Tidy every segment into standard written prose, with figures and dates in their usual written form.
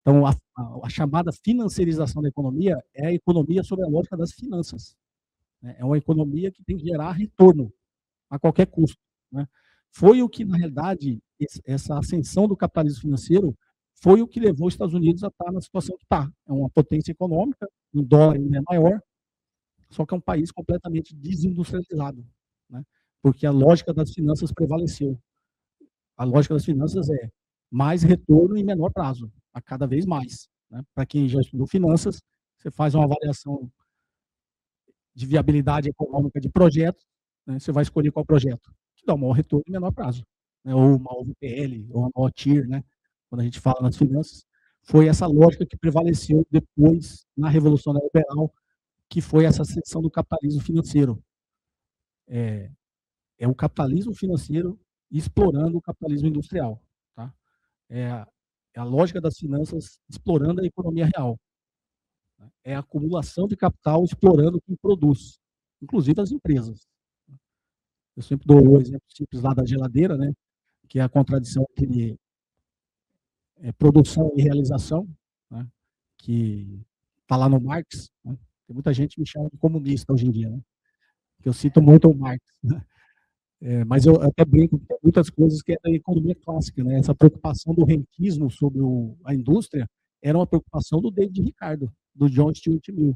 Então, a chamada financiarização da economia é a economia sob a lógica das finanças, né? É uma economia que tem que gerar retorno a qualquer custo, né? Foi o que, na realidade, essa ascensão do capitalismo financeiro foi o que levou os Estados Unidos a estar na situação que está. É uma potência econômica, o dólar ainda é maior, só que é um país completamente desindustrializado, né? Porque a lógica das finanças prevaleceu. A lógica das finanças é mais retorno em menor prazo, a cada vez mais, né? Para quem já estudou finanças, você faz uma avaliação de viabilidade econômica de projetos, né? Você vai escolher qual projeto que dá o maior retorno em menor prazo, né? Ou uma OVPL, ou uma OTIR, né? Quando a gente fala nas finanças, foi essa lógica que prevaleceu depois na Revolução Neoliberal, que foi essa seção do capitalismo financeiro. É o capitalismo financeiro explorando o capitalismo industrial, tá? É a lógica das finanças explorando a economia real, né? É a acumulação de capital explorando quem produz, inclusive as empresas. Eu sempre dou o exemplo simples lá da geladeira, né? Que é a contradição entre produção e realização, né? Que está lá no Marx, né? Tem muita gente que me chama de comunista hoje em dia, né? Que eu cito muito o Marx, né? Mas eu até brinco que tem muitas coisas que é da economia clássica, né? Essa preocupação do rentismo sobre a indústria era uma preocupação do David Ricardo, do John Stuart Mill,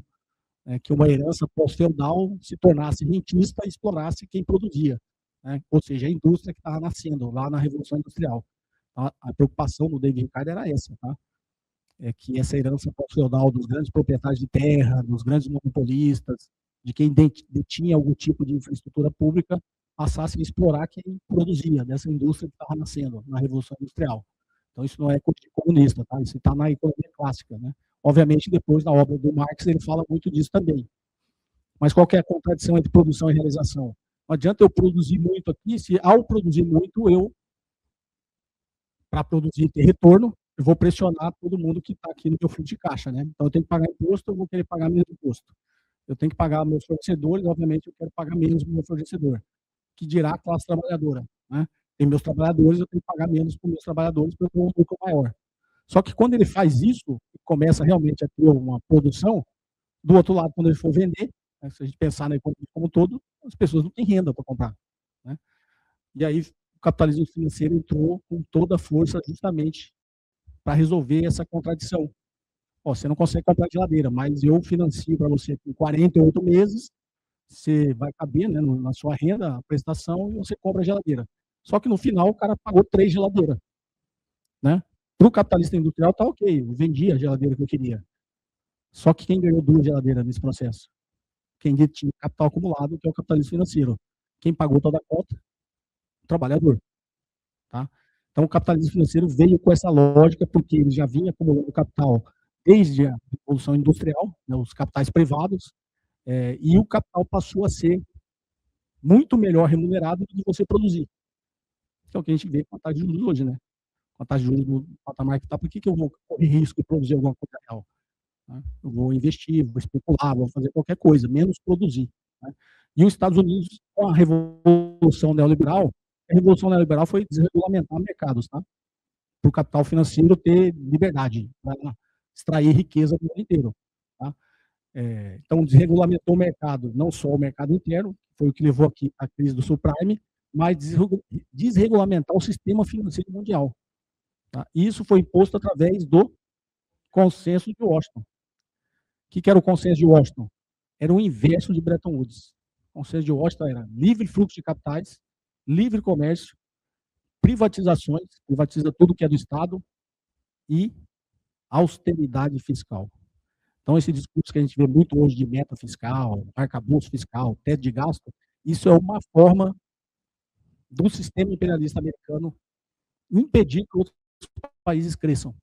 né? Que uma herança pós-feudal se tornasse rentista e explorasse quem produzia, né? Ou seja, a indústria que estava nascendo lá na Revolução Industrial. A preocupação do David Ricardo era essa, tá? É que essa herança pós-feudal dos grandes proprietários de terra, dos grandes monopolistas, de quem detinha algum tipo de infraestrutura pública, passasse a explorar quem produzia, dessa indústria que estava nascendo na Revolução Industrial. Então, isso não é comunista, tá? Isso está na economia clássica, né? Obviamente, depois, na obra do Marx, ele fala muito disso também. Mas qual que é a contradição entre produção e realização? Não adianta eu produzir muito aqui, se ao produzir muito, para produzir e ter retorno, eu vou pressionar todo mundo que está aqui no meu fluxo de caixa, né? Então, eu tenho que pagar imposto, eu vou querer pagar menos imposto. Eu tenho que pagar meus fornecedores, obviamente, eu quero pagar menos para o meu fornecedor. Que dirá a classe trabalhadora, né? Tem meus trabalhadores, eu tenho que pagar menos para os meus trabalhadores para eu ter um lucro maior. Só que quando ele faz isso, começa realmente a ter uma produção, do outro lado, quando ele for vender, né, se a gente pensar na economia como um todo, as pessoas não têm renda para comprar, né? E aí o capitalismo financeiro entrou com toda a força justamente para resolver essa contradição. Ó, você não consegue comprar geladeira, mas eu financio para você com 48 meses, você vai caber, né, na sua renda, a prestação, e você compra a geladeira. Só que no final o cara pagou 3 geladeiras, né? Para o capitalista industrial tá ok, eu vendi a geladeira que eu queria. Só que quem ganhou 2 geladeiras nesse processo? Quem tinha capital acumulado, que é o capitalismo financeiro. Quem pagou toda a conta? O trabalhador. Tá? Então, o capitalismo financeiro veio com essa lógica, porque ele já vinha acumulando capital desde a Revolução Industrial, né, os capitais privados, e o capital passou a ser muito melhor remunerado do que você produzir. Que é o que a gente vê com a taxa de juros hoje, né? Com a taxa de juros no patamar que está, por que eu vou correr risco de produzir alguma coisa real? Né? Eu vou investir, vou especular, vou fazer qualquer coisa, menos produzir. Né? E os Estados Unidos, com a Revolução Neoliberal, a Revolução Neoliberal foi desregulamentar mercados, tá? Para o capital financeiro ter liberdade, para extrair riqueza do mundo inteiro. Tá? Então, desregulamentou o mercado, não só o mercado interno, foi o que levou aqui à crise do subprime, mas desregulamentar o sistema financeiro mundial. Tá? E isso foi imposto através do consenso de Washington. O que era o consenso de Washington? Era o inverso de Bretton Woods. O consenso de Washington era livre fluxo de capitais, livre comércio, privatizações, privatiza tudo que é do Estado, e austeridade fiscal. Então, esse discurso que a gente vê muito hoje de meta fiscal, arcabouço fiscal, teto de gasto, isso é uma forma do sistema imperialista americano impedir que outros países cresçam.